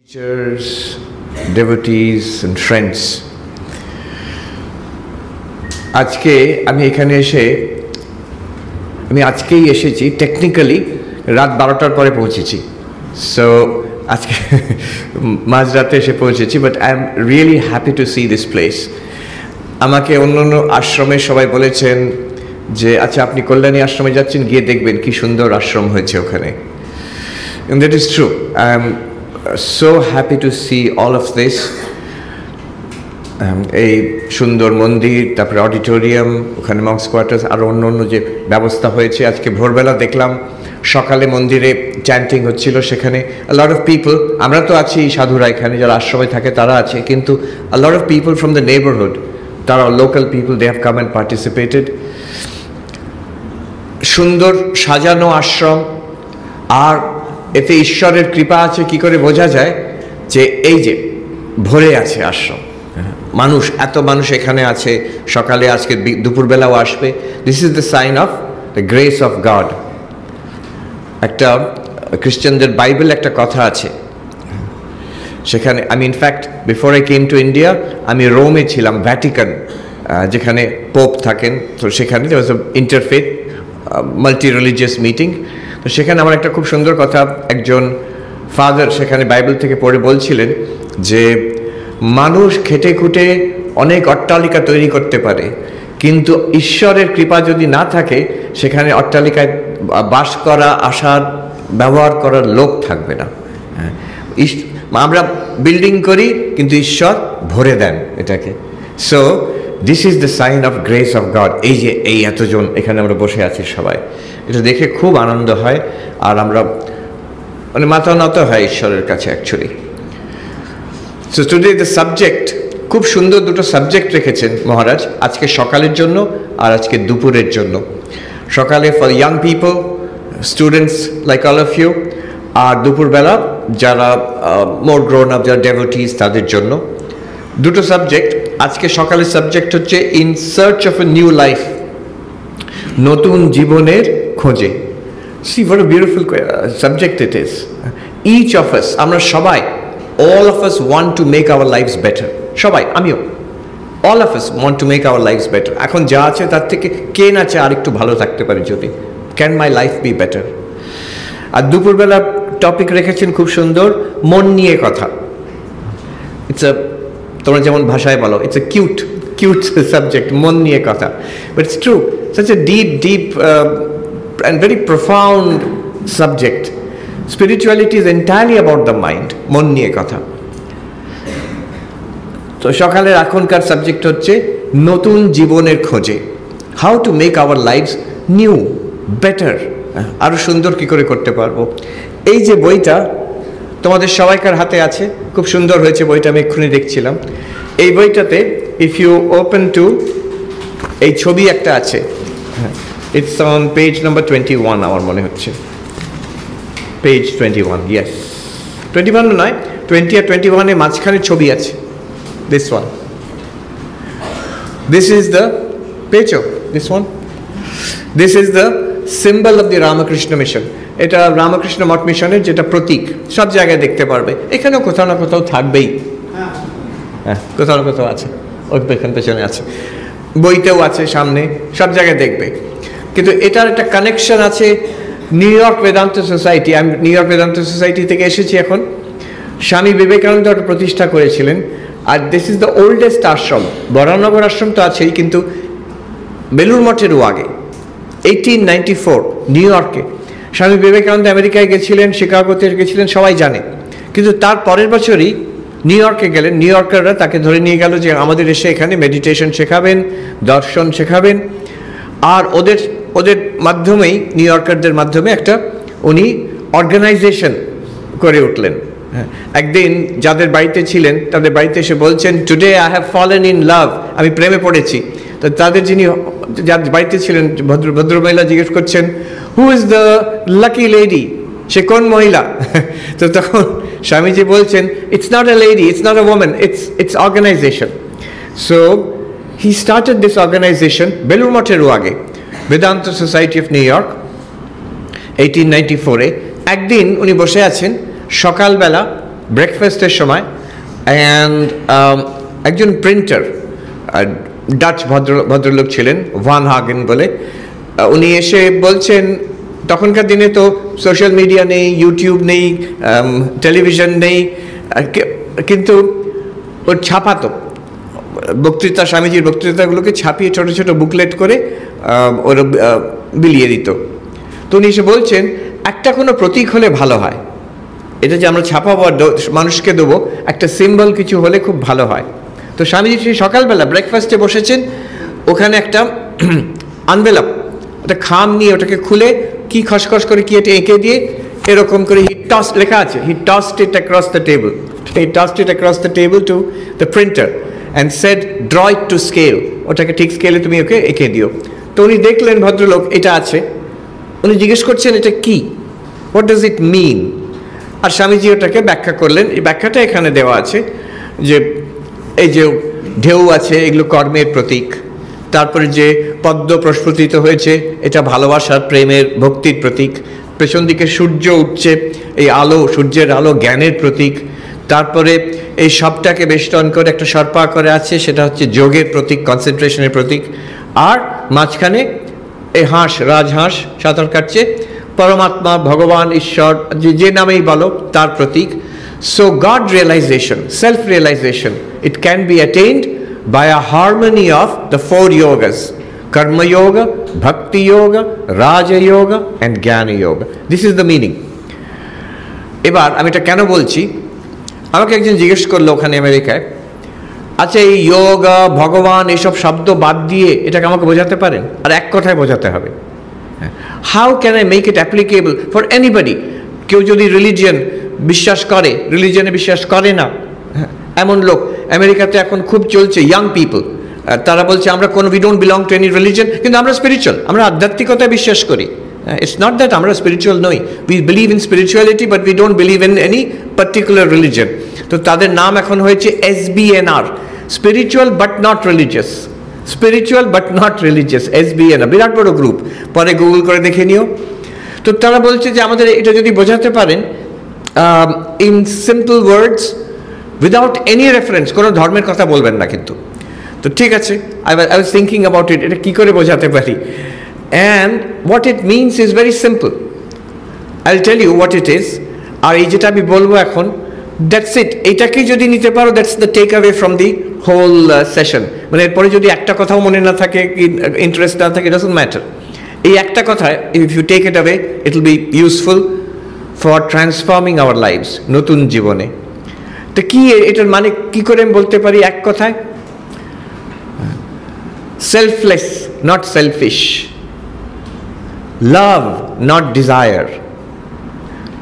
Teachers, devotees and friends. আজকে আমি এখানে আজকেই এসেছি, টেকনিক্যালি রাত 12টার পরে পৌঁছেছি। সো আজকে মাঝরাতে এসে পৌঁছেছি, but I am really happy to C this place. আমাকে অন্য অন্য আশ্রমে সবাই বলেছেন যে আচ্ছা আপনি কল্যাণী আশ্রমে যাচ্ছেন, গিয়ে দেখবেন কি সুন্দর আশ্রম হয়েছে ওখানে। And that is true. I am so happy to see all of this. এই সুন্দর মন্দির, তারপরে অডিটোরিয়াম, ওখানে মঙ্কস কোয়ার্টার্স, আর অন্য অন্য যে ব্যবস্থা হয়েছে। আজকে ভোরবেলা দেখলাম সকালে মন্দিরে চ্যান্টিং হচ্ছিল, সেখানে a lot of people, আমরা তো আছি সাধুরা, এখানে যারা আশ্রমে থাকে তারা আছে, কিন্তু a lot of people from the neighborhood, তারা local people, they have come and participated. সুন্দর সাজানো আশ্রম, আর এতে ঈশ্বরের কৃপা আছে কি করে বোঝা যায় যে এই যে ভরে আছে আশ্রম, মানুষ, এত মানুষ এখানে আছে। সকালে আজকে দুপুরবেলাও আসবে। This is the sign of the grace of God. একটা খ্রিস্টানদের বাইবেল একটা কথা আছে, সেখানে আমি in fact before I came to India আমি রোমে ছিলাম, ভ্যাটিকান, যেখানে পোপ থাকেন। তো সেখানে ইন্টারফেথ মাল্টি রিলিজিয়াস মিটিং। তো সেখানে আমার একটা খুব সুন্দর কথা একজন ফাদার সেখানে বাইবেল থেকে পড়ে বলছিলেন যে মানুষ খেটে খুঁটে অনেক অট্টালিকা তৈরি করতে পারে, কিন্তু ঈশ্বরের কৃপা যদি না থাকে সেখানে অট্টালিকায় বাস করা, আসার, ব্যবহার করার লোক থাকবে না। আমরা বিল্ডিং করি কিন্তু ঈশ্বর ভরে দেন এটাকে। So this is the sign of grace of God. এই যে এই এতজন এখানে আমরা বসে আছি সবাই, এটা দেখে খুব আনন্দ হয়, আর আমরা মানে মাথা নত হয় ঈশ্বরের কাছে actually. So today the subject, খুব সুন্দর দুটো সাবজেক্ট রেখেছেন মহারাজ, আজকে সকালের জন্য আর আজকে দুপুরের জন্য। সকালে for young people, students like all of you, আর দুপুরবেলা যারা মোর গ্রোন আপ, যারা ডেভোটিস, তাদের জন্য দুটো সাবজেক্ট। আজকে সকালের সাবজেক্ট হচ্ছে in search of a new life, নতুন জীবনের খোঁজে। See what a beautiful subject it is. Each of us, আমরা সবাই, all of us want to make our lives better. সবাই, আমিও, all of us want to make our lives better. এখন যা আছে তার থেকে কে না চায় আর একটু ভালো থাকতে পারি যদি, can my life be better? আর দুপুরবেলা টপিক রেখেছেন খুব সুন্দর, মন নিয়ে কথা। ইটস আ, তোমরা যেমন ভাষায় বলো, ইটস আ কিউট সাবজেক্ট, মন নিয়ে কথা, but it's true, such a deep and very profound subject. Spirituality is entirely about the mind, মন নিয়ে কথা। তো সকালের এখনকার সাবজেক্ট হচ্ছে নতুন জীবনের খোঁজে, how to make our lives new, better, আরো সুন্দর কি করে করতে পারবো। এই যে বইটা তোমাদের সবাইকার হাতে আছে, খুব সুন্দর হয়েছে বইটা, আমি এক্ষুনি দেখছিলাম। এই বইটাতে ইফ ইউ ওপেন টু, এই ছবি একটা আছে, ইটস অন পেজ নাম্বার 21 আমার মনে হচ্ছে, পেজ 21, yes, 21 নয়, 20 আর 21 মাঝখানে ছবি আছে, this one, this is the page of this one, this is the symbol of the Ramakrishna mission. এটা রামকৃষ্ণ মঠ মিশনের যেটা প্রতীক, সব জায়গায় দেখতে পারবে, এখানেও কোথাও না কোথাও থাকবেই, হ্যাঁ কোথাও না কোথাও আছে, ওই এখান পেছনে আছে, বইতেও আছে, সামনে, সব জায়গায় দেখবে। কিন্তু এটার একটা কানেকশন আছে নিউ ইয়র্ক বেদান্ত সোসাইটি। আমি নিউ ইয়র্ক বেদান্ত সোসাইটি থেকে এসেছি এখন। স্বামী বিবেকানন্দ ওটা প্রতিষ্ঠা করেছিলেন, আর দিস ইজ দ্য ওল্ডেস্ট আশ্রম। বরানগর আশ্রম তো আছেই, কিন্তু বেলুড় মঠেরও আগে 1894 নিউ ইয়র্কে স্বামী বিবেকানন্দ আমেরিকায় গেছিলেন, শিকাগোতে গেছিলেন, সবাই জানে। কিন্তু তার পরের বছরই নিউ ইয়র্কে গেলেন, নিউ ইয়র্কাররা তাকে ধরে নিয়ে গেল যে আমাদের এসে এখানে মেডিটেশন শেখাবেন, দর্শন শেখাবেন। আর ওদের মাধ্যমেই, নিউ ইয়র্কারদের মাধ্যমে একটা উনি অর্গানাইজেশন করে উঠলেন। একদিন যাদের বাড়িতে ছিলেন তাদের বাড়িতে এসে বলছেন, today I have fallen in love, আমি প্রেমে পড়েছি। তো তাদের যিনি যার বাড়িতে ছিলেন ভদ্রমহিলা জিজ্ঞেস করছেন, who is the lucky lady, সে কোন মহিলা? তো তখন স্বামীজি বলছেন, it's not a lady, it's not a woman, it's organization. So he started this organization Belur মঠেরও আগে, Vedanta society of New York, 1894-এ। একদিন উনি বসে আছেন, সকালবেলা ব্রেকফাস্টের সময়, অ্যান্ড একজন প্রিন্টার, ডাচ ভদ্রলোক ছিলেন, ভান হাগেন বলে, উনি এসে বলছেন, তখনকার দিনে তো সোশ্যাল মিডিয়া নেই, ইউটিউব নেই, টেলিভিশন নেই, কিন্তু ওর ছাপাতো বক্তৃতা, স্বামীজির বক্তৃতাগুলোকে ছাপিয়ে ছোট ছোট বুকলেট করে ওর বিলিয়ে দিত। তো উনি এসে বলছেন, একটা কোনো প্রতীক হলে ভালো হয়, এটা যে আমরা ছাপাবো মানুষকে দেবো, একটা সিম্বল কিছু হলে খুব ভালো হয়। তো স্বামীজি সেই সকালবেলা ব্রেকফাস্টে বসেছেন, ওখানে একটা আনভেলপ, একটা খাম নিয়ে ওটাকে খুলে কি খসখস করে কি এটা এঁকে দিয়ে এরকম করে লেখা আছে, he tossed it across the table, he tossed it across the table to the printer and said draw it to scale, ওটাকে ঠিক স্কেলে তুমি ওকে এঁকে দিও। তো উনি দেখলেন ভদ্রলোক এটা আছে, উনি জিজ্ঞেস করছেন এটা কি, হোয়াট ডাজ ইট মিন? আর স্বামীজি ওটাকে ব্যাখ্যা করলেন। এই ব্যাখ্যাটা এখানে দেওয়া আছে যে এই যে ঢেউ আছে এগুলো কর্মের প্রতীক, তারপরে যে পদ্ম প্রস্ফুটিত হয়েছে এটা ভালোবাসার, প্রেমের, ভক্তির প্রতীক, পেছন দিকে সূর্য উঠছে, এই আলো, সূর্যের আলো জ্ঞানের প্রতীক, তারপরে এই সবটাকে বেষ্টন করে একটা সর্পাকারে আছে, সেটা হচ্ছে যোগের প্রতীক, কনসেন্ট্রেশনের প্রতীক, আর মাঝখানে এই হাঁস, রাজহাঁস সাঁতার কাটছে, পরমাত্মা, ভগবান, ঈশ্বর, যে নামেই বলো তার প্রতীক। So God realization, self realization, it can be attained by a harmony of the four yogas: karma yoga, bhakti yoga, raja yoga and jnana yoga. This is the meaning. এবার আমি এটা কেন বলছি, আমাকে একজন জিজ্ঞেস করলো ওখানে আমেরিকায়, আচ্ছা এই যোগা, ভগবান, এসব শব্দ বাদ দিয়ে এটাকে আমাকে বোঝাতে পারেন? আর এক কথায় বোঝাতে হবে, how can I make it applicable for anybody? কেউ যদি রিলিজিয়ন বিশ্বাস করে, রিলিজিয়নে বিশ্বাস করে না, এমন লোক আমেরিকাতে এখন খুব চলছে, ইয়াং পিপল, তারা বলছে আমরা কোনো, we don't belong to any religion, কিন্তু আমরা স্পিরিচুয়াল, আমরা আধ্যাত্মিকতায় বিশ্বাস করি। ইটস নট দ্যাট আমরা স্পিরিচুয়াল নই, we believe in spirituality but we don't believe in any particular religion. তো তাদের নাম এখন হয়েছে SBNR, spiritual but not religious, spiritual but not religious, SBNR, বিরাট বড় গ্রুপ, পরে গুগল করে দেখে নিও। তো তারা বলছে যে আমাদের এটা যদি বোঝাতে পারেন in simple words, without any reference, কোনো ধর্মের কথা বলবেন না কিন্তু। তো ঠিক আছে, I was thinking about it, এটা কী করে বোঝাতে পারি, and what it means is very simple. I will tell you what it is, আর এই যেটা আমি বলবো এখন, দ্যাটস ইট, এইটাকেই যদি নিতে পারো, that's the take away from the whole session. মানে এরপরে যদি একটা কথাও মনে না থাকে, কি ইন্টারেস্ট না থাকে, ডাজন্ট ম্যাটার, এই একটা কথায় if you take it away, it will be useful for transforming our lives, নতুন জীবনে। তো কি এটার মানে কি করে আমি বলতে পারি এক কথায়? Selfless, not selfish; love, not desire;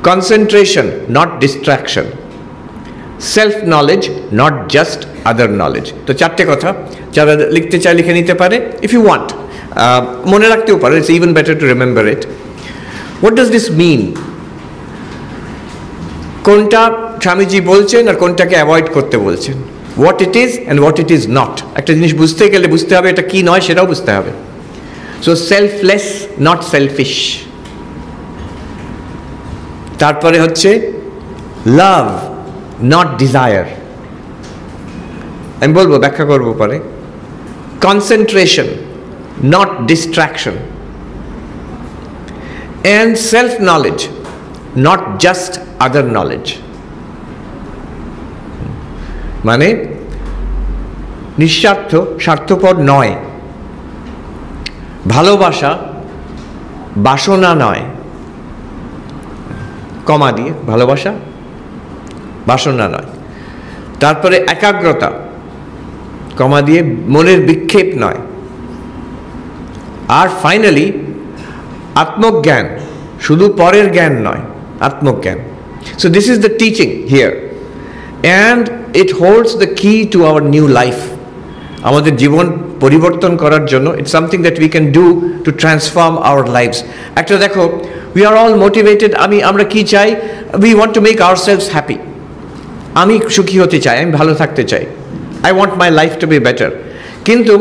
concentration, not distraction; self knowledge, not just other knowledge. তো চারটে কথা, যারা লিখতে চায় লিখে নিতে পারে, ইফ ইউ ওয়ান্ট, মনে রাখতেও পারে, it's even better to remember it. What does this mean? কোনটা স্বামীজি বলছেন আর কোনটাকে অ্যাভয়েড করতে বলছেন, what it is and what it is not. একটা জিনিস বুঝতে গেলে বুঝতে হবে এটা কি নয়, সেটাও বুঝতে হবে। So selfless, not selfish. তারপরে হচ্ছে লাভ, নট ডিজায়ার, আমি বলবো, ব্যাখ্যা করবো পরে। Concentration, not distraction; and self knowledge, not just other knowledge. মানে নিঃস্বার্থ, স্বার্থপর নয়, ভালোবাসা বাসনা নয়, কমা দিয়ে, ভালোবাসা বাসনা নয়। তারপরে একাগ্রতা, কমা দিয়ে, মনের বিক্ষেপ নয়। আর ফাইনালি আত্মজ্ঞান, শুধু পরের জ্ঞান নয়, আত্মজ্ঞান। So this is the teaching here, and it holds the key to our new life. আমাদের জীবন পরিবর্তন করার জন্য it's something that we can do to transform our lives. একটা দেখো, উই আর অল মোটিভেটেড, আমরা কি চাই? We want to make ourselves happy. আমি সুখী হতে চাই, আমি ভালো থাকতে চাই, I want my life to be better. কিন্তু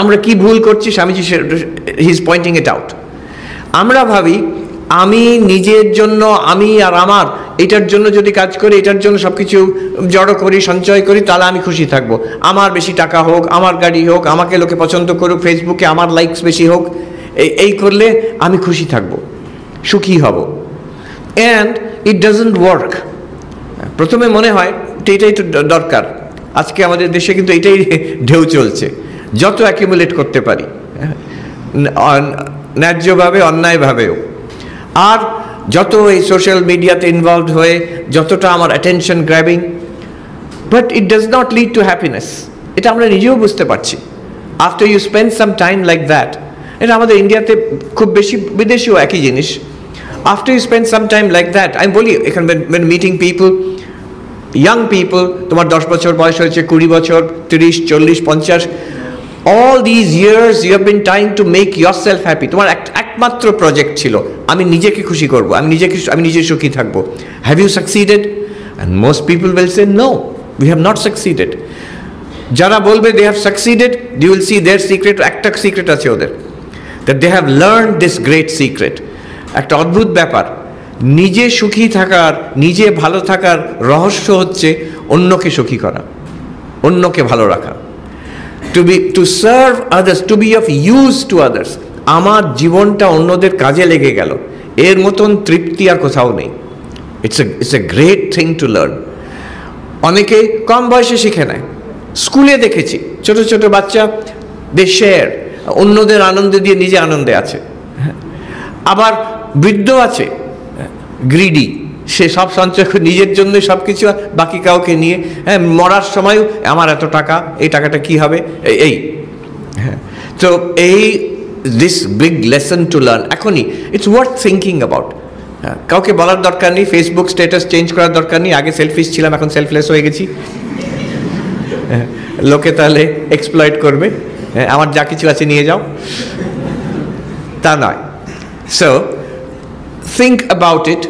আমরা কি ভুল করছি? স্বামীজি হি ইজ পয়েন্টিং ইট আউট। আমরা ভাবি আমি নিজের জন্য, আমি আর আমার এটার জন্য যদি কাজ করি, এটার জন্য সব কিছু জড়ো করি, সঞ্চয় করি, তাহলে আমি খুশি থাকবো। আমার বেশি টাকা হোক, আমার গাড়ি হোক, আমাকে লোকে পছন্দ করুক, ফেসবুকে আমার লাইকস বেশি হোক, এই করলে আমি খুশি থাকবো, সুখী হব। And it doesn't work. প্রথমে মনে হয় এটাই তো দরকার। আজকে আমাদের দেশে কিন্তু এটাই ঢেউ চলছে, যত অ্যাকিমুলেট করতে পারি, ন্যায্যভাবে অন্যায়ভাবেও, আর যত এই সোশ্যাল মিডিয়াতে ইনভলভড হয়ে যতটা আমার attention grabbing, but it does not lead to happiness. এটা আমরা নিজেও বুঝতে পারছি। After you spend some time like that, এটা আমাদের ইন্ডিয়াতে খুব বেশি, বিদেশেও একই জিনিস। After you spend some time like that, আমি বলি এখানে মিটিং পিপল, young people, তোমার 10 বছর বয়স হয়েছে, 20 বছর, 30, 40, 50, all these years you have been trying to make yourself happy. তোমার একমাত্র প্রজেক্ট ছিল আমি নিজেকে খুশি করব, আমি নিজে সুখী থাকবো। Have you succeeded? And most people will say no, we have not succeeded. যারা বলবে they have succeeded, you will see their secret, একটা সিক্রেট আছে ওদের, that they have learned this great secret. একটা অদ্ভুত ব্যাপার, নিজে সুখী থাকার, নিজে ভালো থাকার রহস্য হচ্ছে অন্যকে সুখী করা, অন্যকে ভালো রাখা। To serve others, to be of use to others. আমার জীবনটা অন্যদের কাজে লেগে গেল, এর মতন তৃপ্তি আর কোথাও নেই। It's a great thing to learn. অনেকে কম বয়সে শিখে নেয়। স্কুলে দেখেছি ছোট ছোট বাচ্চা, দে শেয়ার, অন্যদের আনন্দে দিয়ে নিজে আনন্দে আছে। আবার বৃদ্ধ আছে গ্রিডি, সে সব সঞ্চয় নিজের জন্য সব কিছু, বাকি কাউকে নিয়ে, হ্যাঁ, মরার সময়ও আমার এত টাকা, এই টাকাটা কি হবে, এই। হ্যাঁ, তো এই this big lesson to learn এখনই, ইটস ওয়ার্থ থিঙ্কিং অ্যাবাউট। কাউকে বলার দরকার নেই, ফেসবুক স্ট্যাটাস চেঞ্জ করার দরকার নেই। আগে সেলফিশ ছিলাম, এখন সেলফলেস হয়ে গেছি। লোকে তাহলে এক্সপ্লয়েট করবে, আমার যা কিছু আছে নিয়ে যাও, তা নয়। So think about it,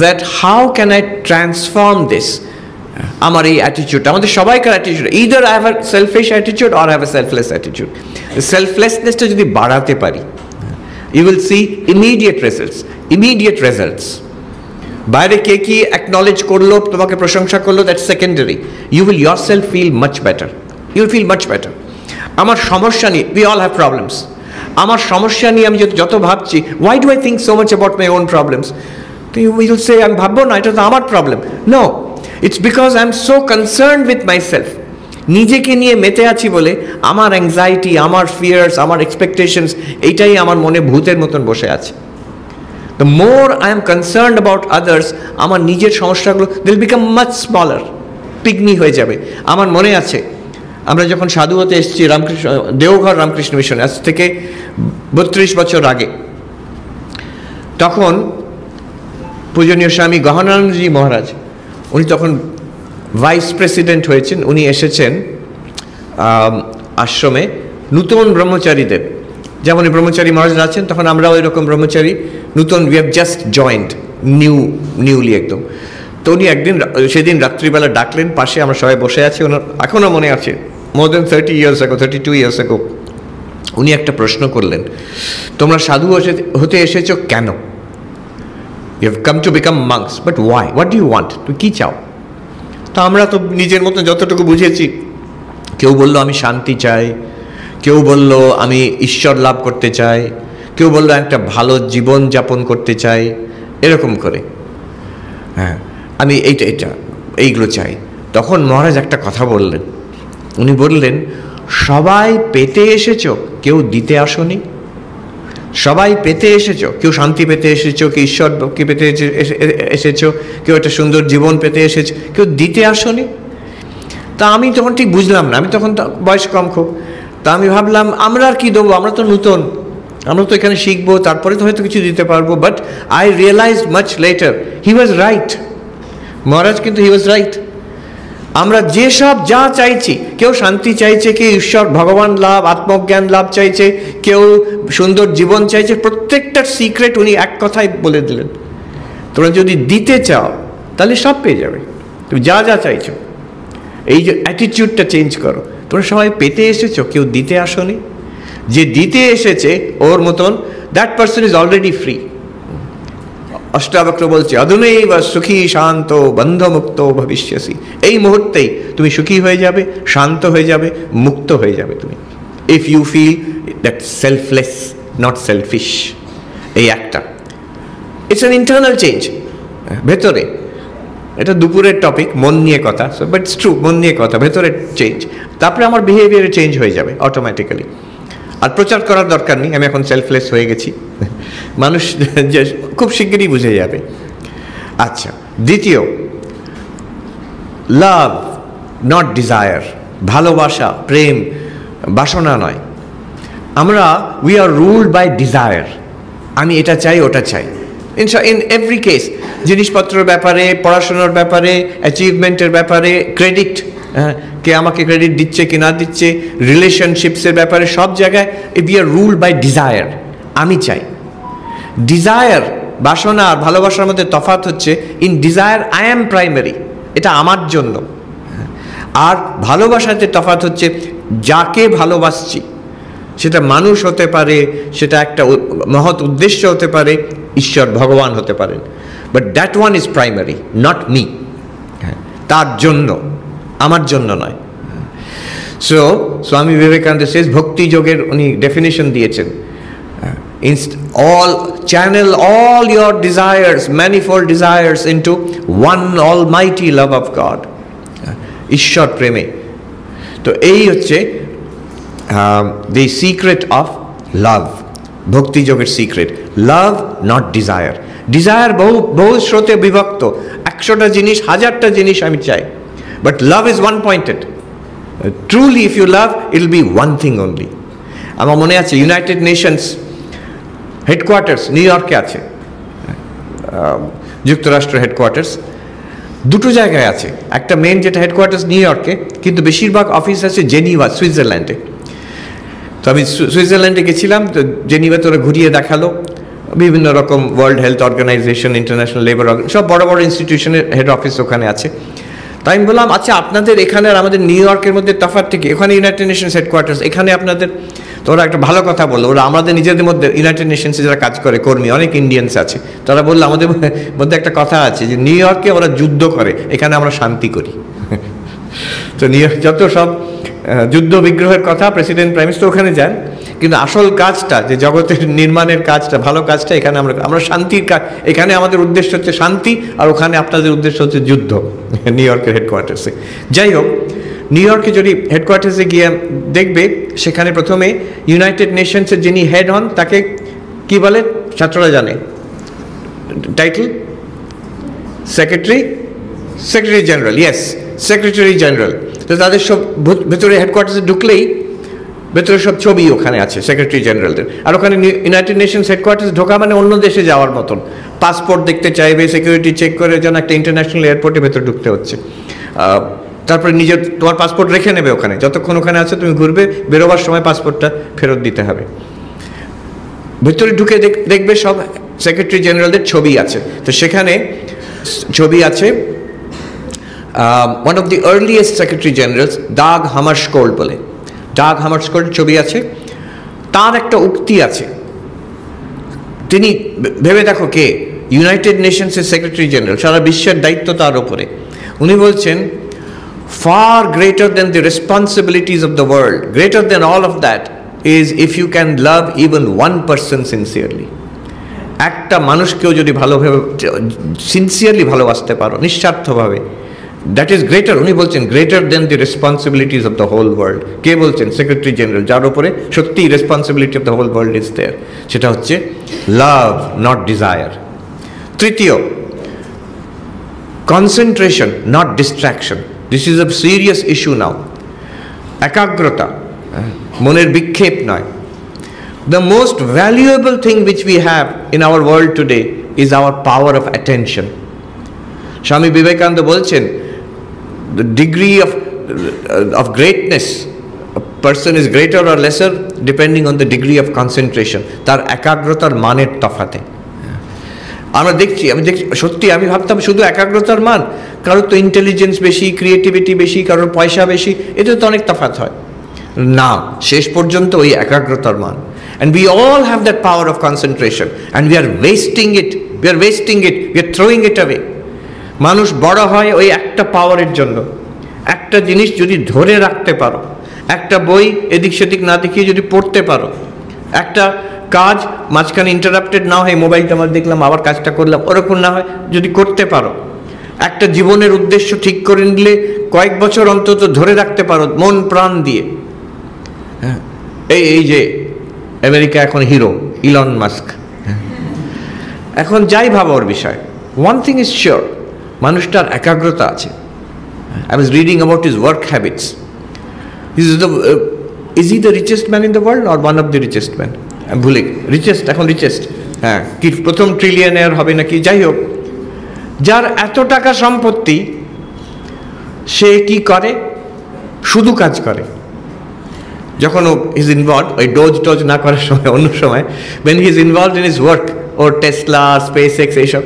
that how can I transform this? আমার এই অ্যাটিটিউড, আমাদের সবাইকার attitude, either I have a selfish attitude or I have a selfless attitude. সেলফলেসনেসটা যদি বাড়াতে পারি, you will see immediate results. বাইরে কে কি অ্যাকনলেজ করলো, তোমাকে প্রশংসা করলো, that's secondary. You will yourself feel much better. You will feel much better. আমার সমস্যা নিয়ে, we all have problems. আমার সমস্যা নিয়ে আমি যত ভাবছি, why do I think so much about my own problems? তো you will say, আমি ভাববো না, এটা তো আমার problem. No, it's because I'm so concerned with myself. নিজেকে নিয়ে মেতে আছি বলে আমার অ্যাংজাইটি, আমার ফিয়ার্স, আমার এক্সপেকটেশনস, এইটাই আমার মনে ভূতের মতন বসে আছে। The more I am concerned about others, আমার নিজের সমস্যাগুলো they'll become much smaller, pygmy হয়ে যাবে। আমার মনে আছে আমরা যখন সাধু হতে এসেছি রামকৃষ্ণ দেওঘর রামকৃষ্ণ মিশনে, আজ থেকে 32 বছর আগে, তখন পূজনীয় স্বামী গহনানন্দজি মহারাজ, উনি তখন ভাইস প্রেসিডেন্ট হয়েছেন। উনি এসেছেন আশ্রমে নূতন ব্রহ্মচারীদের, যেমন ব্রহ্মচারী মহারাজ আছেন, তখন আমরাও এরকম ব্রহ্মচারী নূতন, we have just joint newly একদম। তো উনি একদিন সেদিন রাত্রিবেলা ডাকলেন, পাশে আমরা সবাই বসে আছি, ওনার এখনও মনে আছে, more than 30 years ago, 32 years ago, উনি একটা প্রশ্ন করলেন, তোমরা সাধু হতে এসেছো কেন? You have come to become monks, but why? What do you want? তুমি কি চাও? তো আমরা তো নিজের মতো যতটুকু বুঝেছি, কেউ বললো আমি শান্তি চাই, কেউ বললো আমি ঈশ্বর লাভ করতে চাই, কেউ বললো একটা ভালো জীবন যাপন করতে চাই, এরকম করে, হ্যাঁ আমি এইগুলো চাই। তখন মহারাজ একটা কথা বললেন, উনি বললেন, সবাই পেতে এসেছো, কেউ দিতে আসনি। সবাই পেতে এসেছো, কেউ শান্তি পেতে এসেছো, কেউ ঈশ্বরকে পেতে এসেছো, কেউ একটা সুন্দর জীবন পেতে এসেছো, কেউ দিতে আসনি। তা আমি তখন ঠিক বুঝলাম না, আমি তখন বয়স কম খুব, তা আমি ভাবলাম আমরা আর কি দেবো, আমরা তো নূতন, আমরা তো এখানে শিখবো, তারপরে তো হয়তো কিছু দিতে পারবো। But I realized much later he was right. Maharaj কিন্তু হি ওয়াজ রাইট। আমরা যেসব যা চাইছি, কেউ শান্তি চাইছে, কেউ ঈশ্বর ভগবান লাভ, আত্মজ্ঞান লাভ চাইছে, কেউ সুন্দর জীবন চাইছে, প্রত্যেকটার সিক্রেট উনি এক কথায় বলে দিলেন, তোমরা যদি দিতে চাও তাহলে সব পেয়ে যাবে, তুমি যা যা চাইছো। এই যে অ্যাটিটিউডটা চেঞ্জ করো, তোমরা সবাই পেতে এসেছো, কেউ দিতে আসনি। যে দিতে এসেছে ওর মতন, that person is already free. Ashtavakra বলছে অধুনৈব সুখী শান্ত বন্ধমুক্ত ভবিষ্যসি, এই মুহূর্তেই তুমি সুখী হয়ে যাবে, শান্ত হয়ে যাবে, মুক্ত হয়ে যাবে তুমি, if you feel that selfless not selfish. এই একটা, ইটস অ্যান ইন্টারনাল চেঞ্জ ভেতরে। এটা দুপুরের টপিক, মন নিয়ে কথা, বাট ইটস ট্রু, মন নিয়ে কথা, ভেতরের চেঞ্জ। তারপরে আমার বিহেভিয়ারে চেঞ্জ হয়ে যাবে অটোমেটিক্যালি। আর প্রচার করার দরকার নেই, আমি এখন সেলফলেস হয়ে গেছি, মানুষ যে খুব শিগগিরই বুঝে যাবে। আচ্ছা, দ্বিতীয়, লাভ নট ডিজায়ার, ভালোবাসা, প্রেম, বাসনা নয়। আমরা we are ruled by desire, আমি এটা চাই ওটা চাই, ইন এভরি কেস, জিনিসপত্রের ব্যাপারে, পড়াশোনার ব্যাপারে, অ্যাচিভমেন্টের ব্যাপারে, ক্রেডিট, কে আমাকে ক্রেডিট দিচ্ছে কি না দিচ্ছে, রিলেশনশিপসের ব্যাপারে, সব জায়গায় we are ruled by desire, আমি চাই। ডিজায়ার, বাসনা আর ভালোবাসার মধ্যে তফাৎ হচ্ছে, in desire I am primary, এটা আমার জন্য, আর ভালোবাসাতে তফাৎ হচ্ছে যাকে ভালোবাসছি, সেটা মানুষ হতে পারে, সেটা একটা মহৎ উদ্দেশ্য হতে পারে, ঈশ্বর ভগবান হতে পারেন, but that one is primary, not me, তার জন্য, আমার জন্য নয়। সো স্বামী বিবেকানন্দ শেষ ভক্তি যোগের উনি ডেফিনেশন দিয়েছেন, channel all your desires, manifold desires into one almighty love of God, ঈশ্বর প্রেমে। তো এই হচ্ছে the secret of love, ভক্তি যোগের secret, love not desire. Desire বহু স্রোতে বিভক্ত, 100টা জিনিস, 1000টা জিনিস আমি চাই, but love is one pointed. Truly if you love, it will be one thing only. আমার মনে আছে ইউনাইটেড নেশনস হেডকোয়ার্টার্স নিউ ইয়র্কে আছে, যুক্তরাষ্ট্র হেডকোয়ার্টার্স দুটো জায়গায় আছে, একটা মেন যেটা হেডকোয়ার্টার্স নিউ ইয়র্কে, কিন্তু বেশিরভাগ অফিস আছে জেনিভা, সুইজারল্যান্ডে। তো আমি সুইজারল্যান্ডে গেছিলাম, তো জেনিভাতে ওরা ঘুরিয়ে দেখালো বিভিন্ন রকম World Health Organization, International Labour, সব বড় বড় ইনস্টিটিউশনের হেড অফিস ওখানে আছে। তাই আমি বললাম, আচ্ছা আপনাদের এখানে আর আমাদের নিউ ইয়র্কের মধ্যে তফাৎ কি? ওখানে ইউনাইটেড নেশনস হেডকোয়ার্টার্স, এখানে আপনাদের। তো ওরা একটা ভালো কথা বললো, ওরা আমাদের নিজেদের মধ্যে ইউনাইটেড নেশনসে যারা কাজ করে কর্মী, অনেক ইন্ডিয়ানস আছে, তারা বললো আমাদের মধ্যে একটা কথা আছে যে নিউ ইয়র্কে ওরা যুদ্ধ করে, এখানে আমরা শান্তি করি। তো নিউ ইয়র্ক যত সব যুদ্ধ বিগ্রহের কথা, প্রেসিডেন্ট প্রাইম মিনিস্টার ওখানে যান, কিন্তু আসল কাজটা, যে জগতের নির্মাণের কাজটা, ভালো কাজটা এখানে আমরা শান্তির কাজ, এখানে আমাদের উদ্দেশ্য হচ্ছে শান্তি, আর ওখানে আপনাদের উদ্দেশ্য হচ্ছে যুদ্ধ, নিউ ইয়র্কের হেডকোয়ার্টার্সে। যাই হোক, নিউ ইয়র্কে যদি হেডকোয়ার্টার্সে গিয়ে দেখবে, সেখানে প্রথমে ইউনাইটেড নেশনসের যিনি হেড হন তাকে কি বলে ছাত্ররা জানে? Title secretary general. Yes, secretary general. তো তাদের সব ভেতরে হেডকোয়ার্টার্সে ঢুকলেই ভেতরে সব ছবি ওখানে আছে সেক্রেটারি জেনারেলদের। আর ওখানে ইউনাইটেড নেশনস হেডকোয়ার্টার্স ঢোকা মানে অন্য দেশে যাওয়ার মতন, পাসপোর্ট দেখতে চাইবে, সিকিউরিটি চেক করে, যেন একটা ইন্টারন্যাশনাল এয়ারপোর্টে ভেতরে ঢুকতে হচ্ছে। তারপরে নিজের তোমার পাসপোর্ট রেখে নেবে ওখানে, যতক্ষণ ওখানে আছে তুমি ঘুরবে, বেরোবার সময় পাসপোর্টটা ফেরত দিতে হবে। ভেতরে ঢুকে দেখবে সব সেক্রেটারি জেনারেলদের ছবি আছে। তো সেখানে ছবি আছে one of the earliest secretary generals, Dag Hammarskjold বলে, ডাগ হামারস্কোল্ড ছবি আছে। তার একটা উক্তি আছে, তিনি ভেবে দেখো কে, ইউনাইটেড নেশনসের সেক্রেটারি জেনারেল, সারা বিশ্বের দায়িত্ব তার উপরে। উনি বলছেন, far greater than the responsibilities of the world, greater than all of that is if you can love even one person sincerely. একটা মানুষকেও যদি ভালোভাবে সিনসিয়ারলি ভালোবাসতে পারো, নিঃস্বার্থভাবে, দ্যাট ইজ গ্রেটার। উনি বলছেন greater than the responsibilities of the whole world. কে বলছেন? সেক্রেটারি জেনারেল, যার উপরে সত্যিই responsibility of the whole world is there. সেটা হচ্ছে লাভ নট ডিজায়ার। তৃতীয়, concentration not distraction. This is a serious issue now. একাগ্রতা, মনের বিক্ষেপ নয়। The most valuable thing which we have in our world today is our power of attention. Swami Vivekananda বলছেন, the degree of greatness, a person is greater or lesser depending on the degree of concentration. তার একাগ্রতার মানের তফাতে। আমি দেখছি সত্যি, আমি ভাবতাম শুধু একাগ্রতার মান, কারোর তো ইন্টেলিজেন্স বেশি, ক্রিয়েটিভিটি বেশি, কারোর পয়সা বেশি, এতে তো অনেক তফাৎ হয় না, শেষ পর্যন্ত ওই একাগ্রতার মান। And we all have that power of concentration and we are wasting it we are wasting it, we are throwing it away. মানুষ বড় হয় ওই একটা পাওয়ারের জন্য। একটা জিনিস যদি ধরে রাখতে পারো, একটা বই এদিক সেদিক না দেখিয়ে যদি পড়তে পারো, একটা কাজ মাঝখানে ইন্টারাপ্টেড না হয়, মোবাইলটা আমার দেখলাম আবার কাজটা করলাম, ওরকম না হয় যদি করতে পারো, একটা জীবনের উদ্দেশ্য ঠিক করে নিলে কয়েক বছর অন্তত ধরে রাখতে পারো মন প্রাণ দিয়ে। হ্যাঁ, এই যে আমেরিকা এখন হিরো ইলন মাস্ক, এখন যাই ভাবো ওর বিষয়, ওয়ান থিং ইজ শিওর, মানুষটার একাগ্রতা আছে। I was reading about his work habits. Is he the richest man in the world or one of the richest men? আমি ভুলে রিচেস্ট, এখন রিচেস্ট, হ্যাঁ, কি প্রথম ট্রিলিয়নার হবে নাকি, যাই হোক, যার এত টাকা সম্পত্তি, সে কি করে, শুধু কাজ করে। যখন ও ইজ ইনভলভ, ওই ডোজ না করার সময়, অন্য সময় when he is involved in his work, or Tesla, SpaceX এইসব,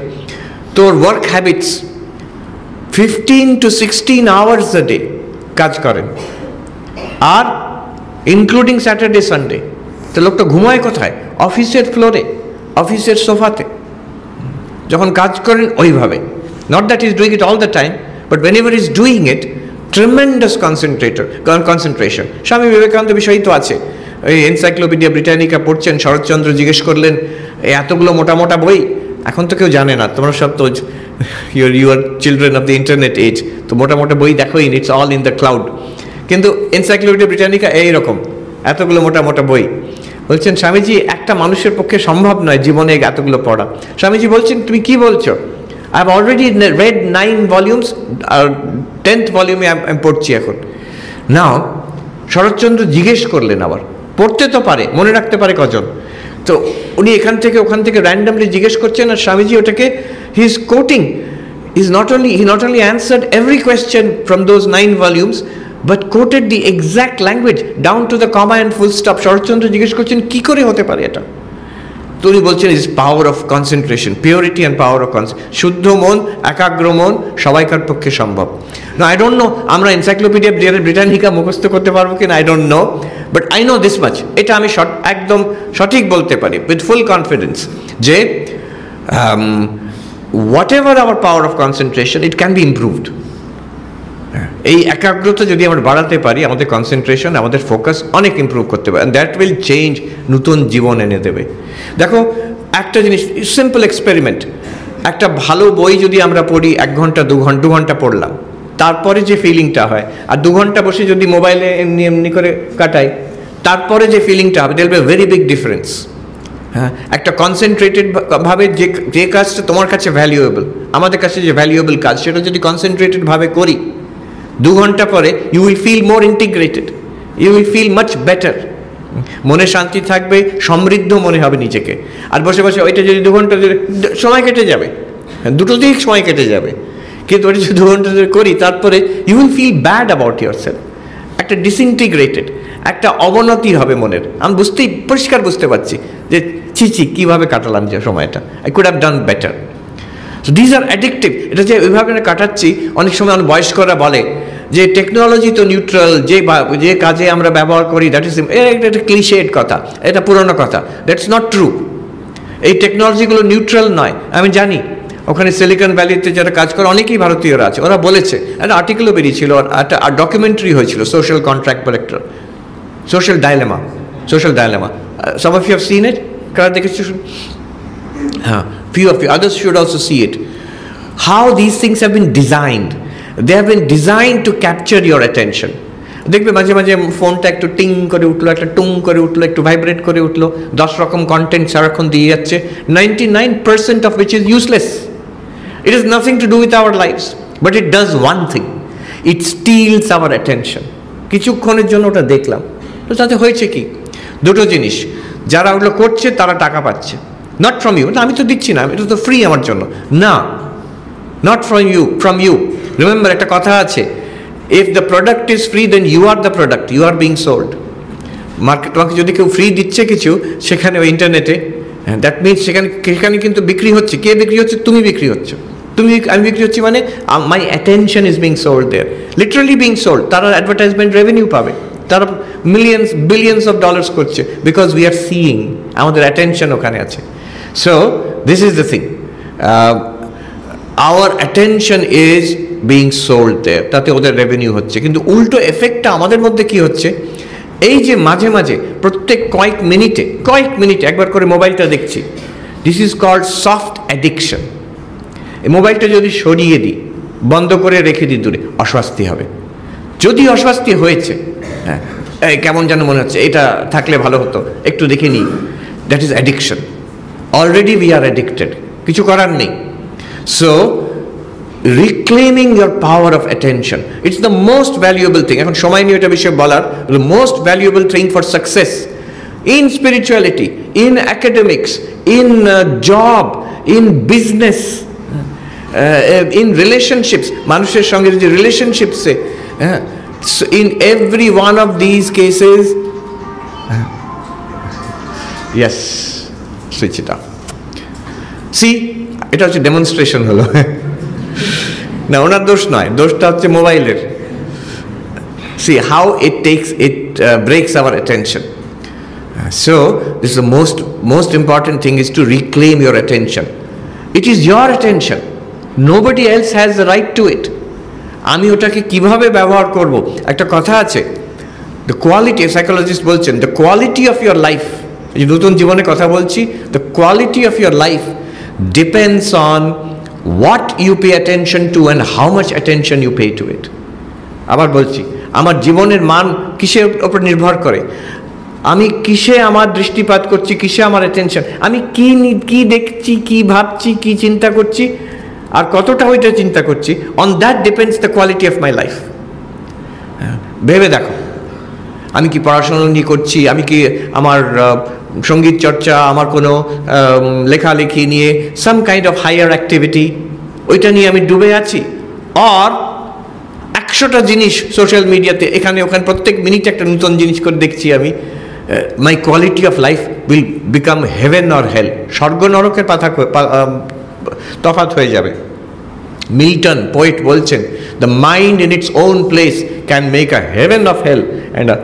তো ওর work habits 15 to 16 hours a day কাজ করেন, আর ইনক্লুডিং স্যাটারডে সানডে। তো লোকটা ঘুমায় কোথায়? অফিসের ফ্লোরে, অফিসের সোফাতে। যখন কাজ করেন ওইভাবে, not that is doing it all the time, but whoever is doing it, tremendous concentration. Swami Vivekananda বিষয়ই তো আছে, এই এনসাইক্লোপিডিয়া ব্রিটানিকা পড়ছেন, শরৎচন্দ্র জিজ্ঞেস করলেন এতগুলো মোটা মোটা বই, এখন তো কেউ জানে না, তোমরা সব তো you are children of the internet age, তো মোটা মোটা বই দেখোই, it's all in the cloud. কিন্তু এনসাইক্লোপিডিয়া ব্রিটানিকা এইরকম এতগুলো মোটা মোটা বই। বলছেন স্বামীজি, একটা মানুষের পক্ষে সম্ভব নয় জীবনে এতগুলো পড়া। স্বামীজি বলছেন, তুমি কি বলছো? I have already read 9 volumes, আর 10th ভলিউমে আমি পড়ছি এখন। নাও শরৎচন্দ্র জিজ্ঞেস করলেন, আবার পড়তে তো পারে, মনে রাখতে পারে কজন? তো উনি এখান থেকে ওখান থেকে র্যান্ডামলি জিজ্ঞেস করছেন, আর স্বামীজি ওটাকে he is coating. He not only answered every question from those 9 volumes, but quoted the exact language down to the comma and full stop. Saratchandra জিজ্ঞেস করছেন কি করে হতে পারে এটা? তো উনি বলছেন is power of concentration, purity and power of শুদ্ধ মন, একাগ্র মন সবাইকার পক্ষে সম্ভব। না, আই ডোন্ট নো আমরা এনসাইক্লোপিডিয়া ব্রিটানিকা মুখস্থ করতে পারবো কিনা, I don't know, but I know this much, এটা আমি একদম সঠিক বলতে পারি উইথ ফুল কনফিডেন্স যে whatever our power of concentration, it can be improved. এই একাগ্রতা যদি আমরা বাড়াতে পারি, আমাদের কনসেন্ট্রেশন, আমাদের ফোকাস অনেক ইমপ্রুভ করতে পারে, দ্যাট উইল চেঞ্জ, নতুন জীবন এনে দেবে। দেখো একটা জিনিস, সিম্পল এক্সপেরিমেন্ট, একটা ভালো বই যদি আমরা পড়ি 1 ঘন্টা 2 ঘন্টা পড়লাম, তারপরে যে ফিলিংটা হয়, আর 2 ঘন্টা বসে যদি মোবাইলে এমনি করে কাটাই, তারপরে যে ফিলিংটা হবে, there will be very big difference. হ্যাঁ, একটা কনসেন্ট্রেটেড ভাবে যে কাজটা তোমার কাছে ভ্যালুয়েবল, আমাদের কাছে যে ভ্যালুয়েবল কাজ, সেটা যদি কনসেন্ট্রেটেড ভাবে করি, 2 ঘন্টা পরে you will feel more integrated, you will feel much better. মনে শান্তি থাকবে, সমৃদ্ধ মনে হবে নিজেকে। আর বসে বসে ওইটা যদি 2 ঘন্টা সময় কেটে যাবে, দুটো দিক সময় কেটে যাবে, কিন্তু ওইটা যদি 2 ঘন্টা করি, তারপরে you will feel bad about your self, একটা ডিসইন্টিগ্রেটেড, একটা অবনতি হবে মনের। আমি পরিষ্কার বুঝতে পারছি যে ছি কীভাবে কাটালাম যে সময়টা, I could have done better. So these are addictive. এটা যে ওইভাবে কাটাচ্ছি, অনেক সময় অনেক বয়স্করা বলে যে টেকনোলজি তো নিউট্রাল, যে কাজে আমরা ব্যবহার করি দ্যাট ইজ, একটা ক্লিশেড কথা, এটা পুরনো কথা, দ্যাটস নট ট্রু। এই টেকনোলজিগুলো নিউট্রাল নয়। আমি জানি ওখানে সিলিকন ভ্যালিতে যারা কাজ করে অনেকেই ভারতীয়রা আছে, ওরা বলেছে, একটা আর্টিকেলও বেরিয়েছিল, একটা ডকুমেন্টারি হয়েছিল, সোশ্যাল কন্ট্রাক্ট বলে একটা, social dilemma. Some of you have seen it? কারা দেখেছো? হ্যাঁ, few of you, others should also see it. How these things have been designed. They have been designed to capture your attention. দেখবে মাঝে মাঝে ফোনটা একটু টিং করে উঠলো, একটা টুং করে উঠলো, একটু ভাইব্রেট করে উঠলো, 10 রকম কন্টেন্ট সারাক্ষণ দিয়ে যাচ্ছে, 99% of which is useless. It has nothing to do with our lives, but it does one thing. It steals our attention. কিছুক্ষণের জন্য ওটা দেখলাম, তো তাতে হয়েছে কি? দুটো জিনিস, যারা ওগুলো করছে তারা টাকা পাচ্ছে, নট ফ্রম ইউ, আমি তো দিচ্ছি না, এটা তো ফ্রি আমার জন্য না, নট ফ্রম ইউ। রিমেম্বার, একটা কথা আছে, if the product is free then you are the product, you are being sold. Market, তোমাকে যদি কেউ ফ্রি দিচ্ছে কিছু সেখানে ওই ইন্টারনেটে, দ্যাট মিনস সেখানে কিন্তু বিক্রি হচ্ছে। কে বিক্রি হচ্ছে? তুমি বিক্রি হচ্ছে। আমি বিক্রি হচ্ছি মানে my attention is being sold there, literally being sold. তারা অ্যাডভার্টাইজমেন্ট রেভিনিউ পাবে, তারা বিলিয়ন্স অফ ডলার্স করছে, বিকজ উই আর সিইং, আমাদের অ্যাটেনশন ওখানে আছে। So this is the thing. Our attention is being sold there, তাতে ওদের রেভিনিউ হচ্ছে। কিন্তু উল্টো এফেক্টটা আমাদের মধ্যে কি হচ্ছে, এই যে মাঝে মাঝে প্রত্যেক কয়েক মিনিটে একবার করে মোবাইলটা দেখছি, this is called soft addiction. এই মোবাইলটা যদি সরিয়ে দিই, বন্ধ করে রেখে দিই দূরে, অস্বস্তি হবে। যদি অস্বস্তি হয়েছে, হ্যাঁ কেমন যেন মনে হচ্ছে, এটা থাকলে ভালো হতো, একটু দেখে নিই, that is addiction. Already we are addicted, কিছু করার নেই। So reclaiming your power of attention, it's the most valuable thing. এখন সময় নিয়ে এটা বিষয়ে বলার, the most valuable thing for success in spirituality, in academics, in job, in business, in relationships, মানুষের সঙ্গে যে রিলেশনশিপসে, in every one of these cases, yes, switch it off. See, এটা হচ্ছে ডেমনস্ট্রেশন হলো। না, ওনার দোষ নয়, দোষটা হচ্ছে মোবাইলের। See how it takes, it breaks our attention. So this the most important thing is to reclaim your attention. It is your attention, nobody else has the right to it. আমি ওটাকে কিভাবে ব্যবহার করব, একটা কথা আছে, দ্য কোয়ালিটি, সাইকোলজিস্ট বলছেন, the quality of your life, এই নতুন জীবনে কথা বলছি, the quality of your life depends on what you pay attention to and how much attention you pay to it. আবার বলছি, আমার জীবনের মান কিসের উপর নির্ভর করে, আমি কিসে আমার দৃষ্টিপাত করছি, কিসে আমার অ্যাটেনশন, আমি কি দেখছি, কি ভাবছি, কি চিন্তা করছি, আর কতটা ওইটা চিন্তা করছি, on that depends the quality of my life. ভেবে দেখো, আমি কি পড়াশোনা নিয়ে করছি, আমি কি আমার সঙ্গীত চর্চা, আমার কোনো লেখালেখি নিয়ে some kind of higher activity, ওইটা নিয়ে আমি ডুবে আছি, আর 100টা জিনিস সোশ্যাল মিডিয়াতে এখানে ওখানে প্রত্যেক মিনিটে একটা নতুন জিনিস করে দেখছি আমি, my quality of life will become heaven or hell, স্বর্গ নরকের তফাৎ হয়ে যাবে। মিল্টন পোয়েট বলছেন, the mind in its own place can make a heaven of hell and a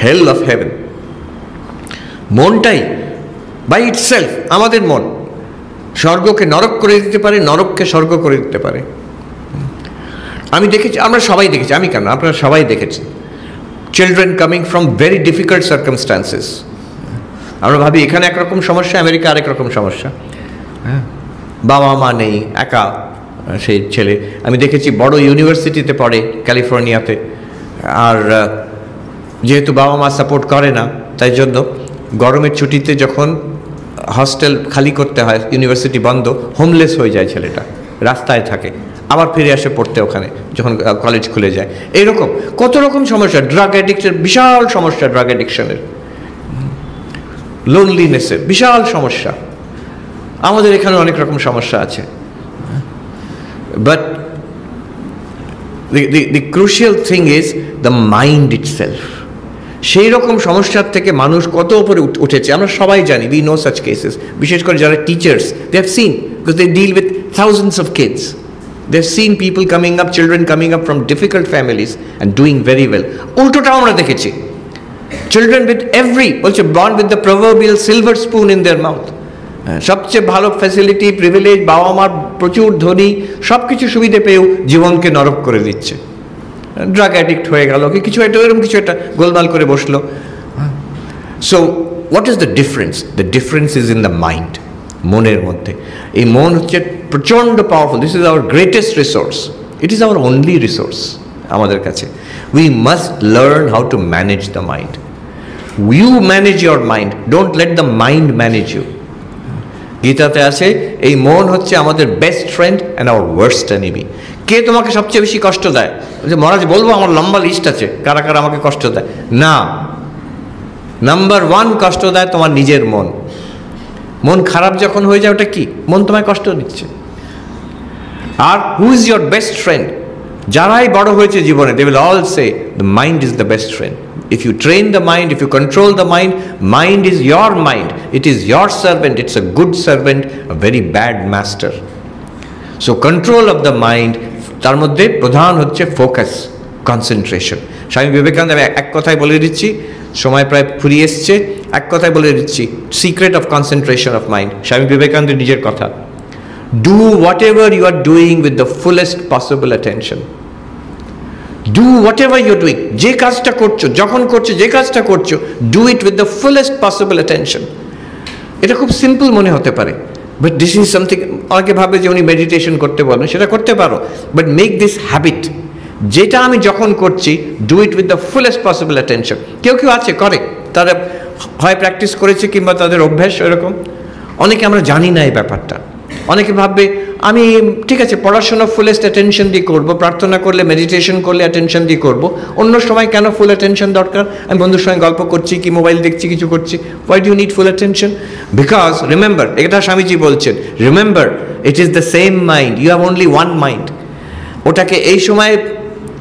hell of heaven. মনটাই বাই ইটসেলফ, আমাদের মন স্বর্গকে নরক করে দিতে পারে, নরককে স্বর্গ করে দিতে পারে। আমি দেখেছি, আমরা সবাই দেখেছি, আমি কেন, আপনারা সবাই দেখেছি, children coming from very difficult circumstances. আমরা ভাবি এখানে একরকম সমস্যা, আমেরিকা আরেক রকম সমস্যা, হ্যাঁ, বাবা মা নেই, একা সেই ছেলে। আমি দেখেছি বড় ইউনিভার্সিটিতে পড়ে ক্যালিফোর্নিয়াতে, আর যেহেতু বাবা মা সাপোর্ট করে না, তাই জন্য গরমের ছুটিতে যখন হস্টেল খালি করতে হয়, ইউনিভার্সিটি বন্ধ, হোমলেস হয়ে যায় ছেলেটা, রাস্তায় থাকে, আবার ফিরে আসে পড়তে ওখানে যখন কলেজ খুলে যায়। এইরকম কত রকম সমস্যা, ড্রাগ অ্যাডিকশন, বিশাল সমস্যা, ড্রাগ অ্যাডিকশনের, লোনলিনেসের বিশাল সমস্যা। আমাদের এখানে অনেক রকম সমস্যা আছে, but the crucial thing is the mind itself. সেই রকম সমস্যার থেকে মানুষ কত উপরে উঠেছে আমরা সবাই জানি, we know such cases, বিশেষ করে যারা teachers, they have seen, because they deal with thousands of kids, they have seen people coming up, children coming up from difficult families and doing very well. উল্টোটাও আমরা দেখেছি, children with বলছে born with the proverbial silver spoon in their mouth, সবচেয়ে ভালো facility, privilege, বাবা মার প্রচুর ধনী, সব কিছু সুবিধে পেয়েও জীবনকে নরক করে দিচ্ছে, ড্রাগ অ্যাডিক্ট হয়ে গেল, কি কিছু একটা এরকম কিছু একটা গোলমাল করে বসলো। So what is the difference? The difference is in the mind, মনের মধ্যে। এই মন হচ্ছে প্রচণ্ড powerful, this is our greatest resource, it is our only resource আমাদের কাছে। We must learn how to manage the mind. You manage your mind, don't let the mind manage you. গীতাতে আছে এই মন হচ্ছে আমাদের best friend and our worst enemy. কে তোমাকে সবচেয়ে বেশি কষ্ট দেয়? যে মহারাজ বলবো, আমার লম্বা লিস্ট আছে কারা কারা আমাকে কষ্ট দেয়। না, নাম্বার 1 কষ্ট দেয় তোমার নিজের মন। মন খারাপ যখন হয়ে যায়, ওটা কি? মন তোমায় কষ্ট দিচ্ছে। আর who is your best friend? যারাই বড় হয়েছে জীবনে, they will all say the mind is the best friend. If you train the mind, if you control the mind, mind is your mind. It is your servant. It's a good servant, a very bad master. So control of the mind, তার মধ্যে প্রধান হচ্ছে focus, concentration. Swami Vivekananda, আমি এক কথায় বলে দিচ্ছি, সময় প্রায় ফুরিয়ে এসছে, এক কথায় বলে দিচ্ছি, secret of concentration of mind, স্বামী বিবেকানন্দের নিজের কথা। Do whatever you are doing with the fullest possible attention. Do whatever you're doing. যে কাজটা করছো, যখন করছো, যে কাজটা করছো, do it with the fullest possible attention. এটা খুব সিম্পল মনে হতে পারে, বাট দিস ইজ সামথিং, অনেকে ভাবে যে উনি মেডিটেশন করতে বলেন, সেটা করতে পারো, বাট মেক দিস হ্যাবিট, যেটা আমি যখন করছি do it with the fullest possible attention. কেউ কেউ আছে করে, তারা হয় প্র্যাকটিস করেছে কিংবা তাদের অভ্যাস এরকম। অনেকে আমরা জানি না এই ব্যাপারটা। অনেকে ভাববে আমি ঠিক আছে পড়াশোনা ফুলেস্ট অ্যাটেনশন দিয়ে করবো, প্রার্থনা করলে মেডিটেশন করলে অ্যাটেনশন দিয়ে করবো, অন্য সময় কেন ফুল অ্যাটেনশন দরকার? আমি বন্ধুর সঙ্গে গল্প করছি কি মোবাইল দেখছি কিছু করছি, why do you need full attention? Because remember, এটা স্বামীজি বলছেন, remember it is the same mind, you have only one mind. ওটাকে এই সময়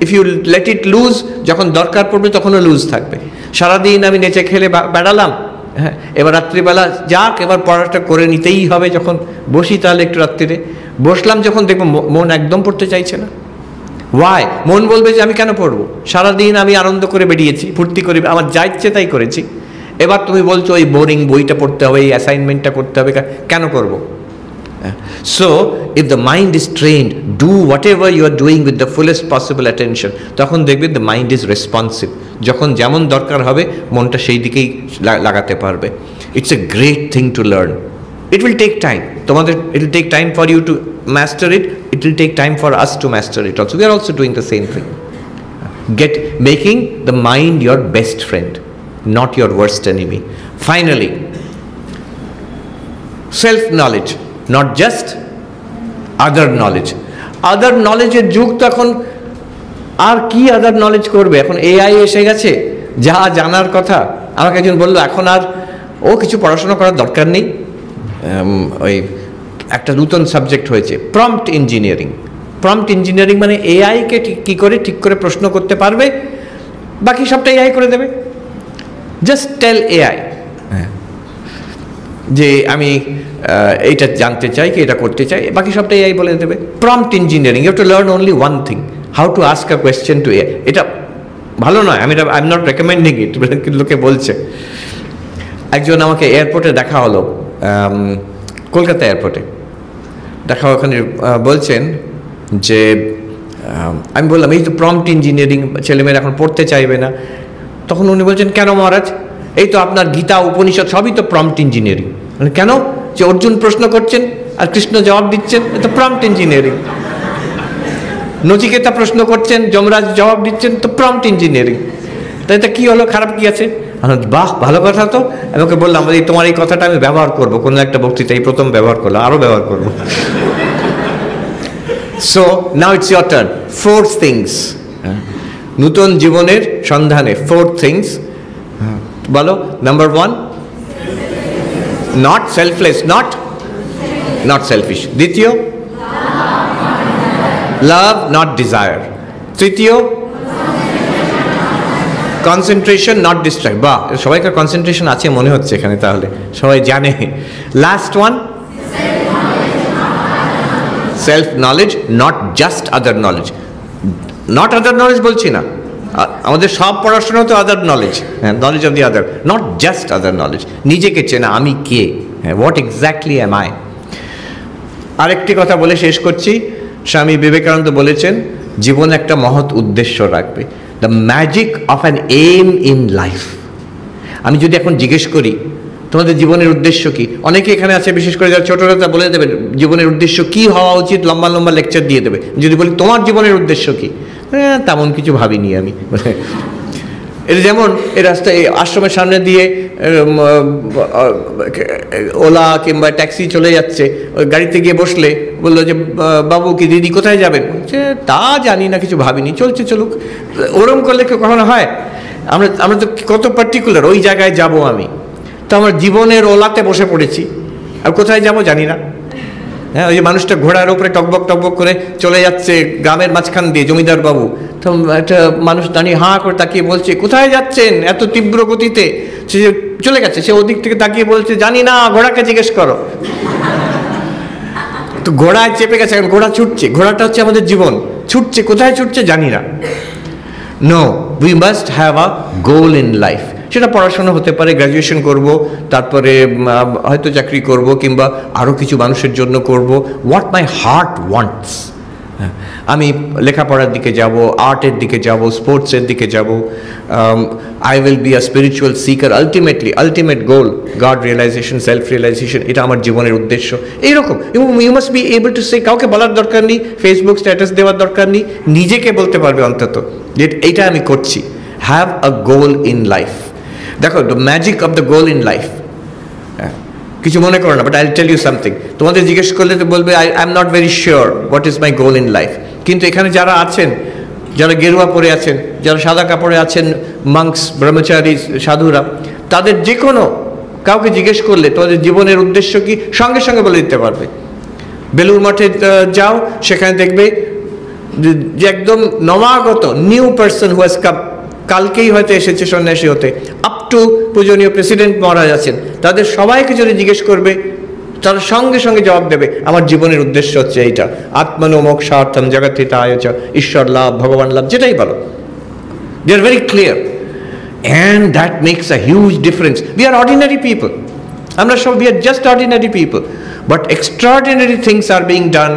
if you let it loose, যখন দরকার পড়বে তখনও লুজ থাকবে। সারাদিন আমি নেচে খেলে বেড়ালাম, হ্যাঁ এবার রাত্রিবেলা যাক এবার পড়াটা করে নিতেই হবে, যখন বসি তাহলে একটু রাত্রিরে বসলাম, যখন দেখবো মন একদম পড়তে চাইছে না। ওয়াই? মন বলবে যে আমি কেন পড়বো, সারাদিন আমি আনন্দ করে বেরিয়েছি, ফুর্তি করে আমার যা ইচ্ছে তাই করেছি, এবার তুমি বলছো ওই বোরিং বইটা পড়তে হবে, এই অ্যাসাইনমেন্টটা করতে হবে, কেন করবো? So if the mind is trained, do whatever you are doing with the fullest possible attention, তখন দেখবে the mind is responsive, যখন যেমন দরকার হবে মনটা সেই দিকেই লাগাতে পারবে। It's a great thing to learn. It will take time. তোমাদের it will take time for you to master it. It will take time for us to master it also. We are also doing the same thing. Making the mind your best friend, not your worst enemy. Finally, self-knowledge, not just other knowledge. Other knowledge-এর যুগ তো এখন, আর কি other knowledge করবে? এখন AI এসে গেছে, যা জানার কথা। আমাকে একজন বললো এখন আর কিছু পড়াশোনা করার দরকার নেই, ওই একটা নতুন সাবজেক্ট হয়েছে প্রম্পট ইঞ্জিনিয়ারিং। প্রম্পট ইঞ্জিনিয়ারিং মানে এআইকে কী করে ঠিক করে প্রশ্ন করতে পারবে, বাকি সবটা এআই করে দেবে। জাস্ট টেল এআই যে আমি এইটা জানতে চাই কি এটা করতে চাই, বাকি সবটা এআই বলে দেবে। Prompt engineering, you have to learn only one thing, how to ask a question to AI. এটা ভালো নয়, I am not recommending it, কিন্তু লোকে বলছে। একজন আমাকে এয়ারপোর্টে দেখা হলো, কলকাতা এয়ারপোর্টে দেখা, ওখানে বলছেন যে আমি বললাম এই তো প্রম্পট ইঞ্জিনিয়ারিং ছেলেমেয়েরা এখন পড়তে চাইবে না। তখন উনি বলছেন কেন মহারাজ, এই তো আপনার গীতা উপনিষদ সবই তো প্রম্পট ইঞ্জিনিয়ারিং। মানে কেন? যে অর্জুন প্রশ্ন করছেন আর কৃষ্ণ জবাব দিচ্ছেন, এটা প্রম্পট ইঞ্জিনিয়ারিং। নচিকেতা প্রশ্ন করছেন, যমরাজ জবাব দিচ্ছেন, তো প্রম্পট ইঞ্জিনিয়ারিং। তাই এটা কী হলো, খারাপ কী আছে? বাহ ভালো কথা তো। আমি ওকে বললাম তোমার এই কথাটা আমি ব্যবহার করবো কোনো একটা বক্তৃতা, এই প্রথম ব্যবহার করলাম, আরও ব্যবহার করবো। So now it's your turn. 4 things, নূতন জীবনের সন্ধানে 4 things বলো। Number 1, not selfless, not selfish. দ্বিতীয়, লাভ নট ডিজায়ার। তৃতীয়, কনসেন্ট্রেশন নট ডিস্ট্রাক্ট। বাহ, সবাইকার কনসেন্ট্রেশন আছে মনে হচ্ছে এখানে, তাহলে সবাই জানে। Last one, self knowledge, not just other knowledge. Not other knowledge বলছি না, আমাদের সব পড়াশোনা তো আদার নলেজ, হ্যাঁ, knowledge of the other, not just other knowledge. নিজেকে চেনা, আমি কে, হ্যাঁ, হোয়াট এক্স্যাক্টলি অ্যাম আই। আরেকটি কথা বলে শেষ করছি। স্বামী বিবেকানন্দ বলেছেন জীবন একটা মহৎ উদ্দেশ্য রাখবে, the magic of an aim in life. আমি যদি এখন জিজ্ঞেস করি তোমাদের জীবনের উদ্দেশ্য কি, অনেকে এখানে আছে বিশেষ করে যারা ছোটরা, তা বলে দেবে জীবনের উদ্দেশ্য কি হওয়া উচিত, লম্বা লম্বা লেকচার দিয়ে দেবে। যদি বলি তোমার জীবনের উদ্দেশ্য কি, তেমন কিছু ভাবিনি আমি। এটা যেমন এই রাস্তায় আশ্রমের সামনে দিয়ে ওলা কিংবা ট্যাক্সি চলে যাচ্ছে, ওই গাড়িতে গিয়ে বসলে বললো যে বাবু কি দিদি কোথায় যাবেন, যে তা জানি না, কিছু ভাবিনি, চলছে চলুক। ওরম করলে কখনো হয়? আমরা তো কত পার্টিকুলার, ওই জায়গায় যাব আমি, তো আমার জীবনের ওলাতে বসে পড়েছি, আর কোথায় যাব জানি না। হ্যাঁ, ওই যে মানুষটা ঘোড়ার উপরে টকবক টকবক করে চলে যাচ্ছে গ্রামের মাঝখান দিয়ে, জমিদার বাবু, তো একটা মানুষ দাঁড়িয়ে হাঁ করে তাকিয়ে বলছে কোথায় যাচ্ছেন এত তীব্র গতিতে, সে চলে গেছে, সে ওদিক থেকে তাকিয়ে বলছে জানি না, ঘোড়াকে জিজ্ঞেস করো। তো ঘোড়ায় চেপে গেছে, এখন ঘোড়া ছুটছে, ঘোড়াটা হচ্ছে আমাদের জীবন, ছুটছে, কোথায় ছুটছে জানি না। No, we must have a goal in life. সেটা পড়াশোনা হতে পারে, গ্র্যাজুয়েশন করব, তারপরে হয়তো চাকরি করব, কিংবা আরও কিছু মানুষের জন্য করব। What my heart wants. আমি লেখাপড়ার দিকে যাব, আর্টের দিকে যাব, স্পোর্টসের দিকে যাব। I will be a spiritual seeker, ultimate goal God realization, self realization, এটা আমার জীবনের উদ্দেশ্য। এইরকম you must be able to say, কাউকে বলার দরকার নেই, ফেসবুক স্ট্যাটাস দেওয়ার দরকার নেই, নিজেকে বলতে পারবে অন্তত যে এইটা আমি করছি। Have a goal in life. দেখো, the magic of the goal in life, কিছু মনে করো না, but I will tell you something. তোমাদের জিজ্ঞেস করলে তো বলবে I am not very sure what is my goal in life. কিন্তু এখানে যারা আছেন, যারা গেরুয়া পরে আছেন, যারা সাদা কাপড়ে আছেন, মাংস, ব্রহ্মচারী, সাধুরা, তাদের যে কোনো কাউকে জিজ্ঞেস করলে তোমাদের জীবনের উদ্দেশ্য কি, সঙ্গে সঙ্গে বলে দিতে পারবে। বেলুর মঠে যাও, সেখানে দেখবে যে একদম নবাগত new person who has come, কালকেই হয়তো এসেছে সন্ন্যাসী হতে, আপ টু পূজনীয় প্রেসিডেন্ট মহারাজ আছেন, তাদের সবাইকে যদি জিজ্ঞেস করবে, তারা সঙ্গে সঙ্গে জবাব দেবে আমার জীবনের উদ্দেশ্য হচ্ছে এইটা, আত্মনো মোক্ষার্থম জগৎহিতায় চ, ঈশ্বর লাভ, ভগবান লাভ, যেটাই বলো। They are very clear, and that makes a huge difference. We are ordinary people, আমরা সব we are just ordinary people, but extraordinary things are being done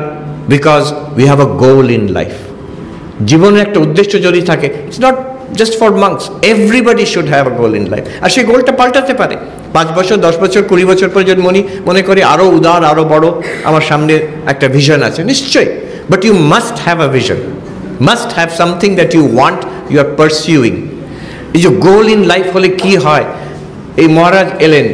because we have a goal in life. জীবনে একটা উদ্দেশ্য যদি থাকে, it's not just for monks, everybody should have a goal in life. আর সেই গোলটা পাল্টাতে পারে 5 বছর, 10 বছর, 20 বছর পর যদি মনে করি আরও উদার, আরও বড়, আমার সামনে একটা ভিশন আছে, নিশ্চয়ই। But you must have a vision, must have something that you want, you are pursuing. এই যে গোল ইন লাইফ হলে কি হয়, এই মহারাজ এলেন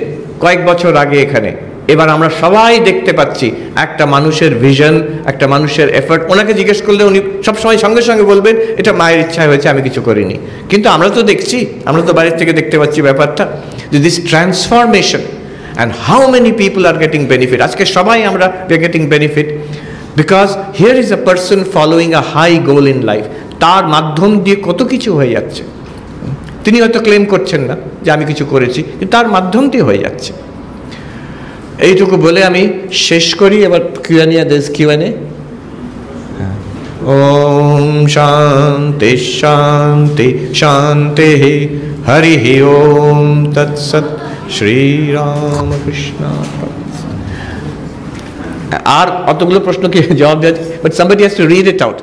কয়েক বছর আগে এখানে, এবার আমরা সবাই দেখতে পাচ্ছি একটা মানুষের ভিশন, একটা মানুষের এফর্ট। ওনাকে জিজ্ঞেস করলে উনি সবসময় সঙ্গে সঙ্গে বলবেন এটা মায়ের ইচ্ছায় হয়েছে, আমি কিছু করিনি। কিন্তু আমরা তো দেখছি, আমরা তো বাইরের থেকে দেখতে পাচ্ছি ব্যাপারটা, যে this transformation and how many people are getting benefit. আজকে সবাই আমরা getting benefit because here is a person following a high goal in life. তার মাধ্যম দিয়ে কত কিছু হয়ে যাচ্ছে। তিনি হয়তো ক্লেম করছেন না যে আমি কিছু করেছি, কিন্তু তার মাধ্যম দিয়ে হয়ে যাচ্ছে। এইটুকু বলে আমি শেষ করি। এবার কিউএনএ। ওম শান্তি শান্তি শান্তি, হরি ওম তৎসৎ, শ্রীরামকৃষ্ণ। আর অতগুলো প্রশ্ন কি জবাব দেওয়া, but somebody has to read it out.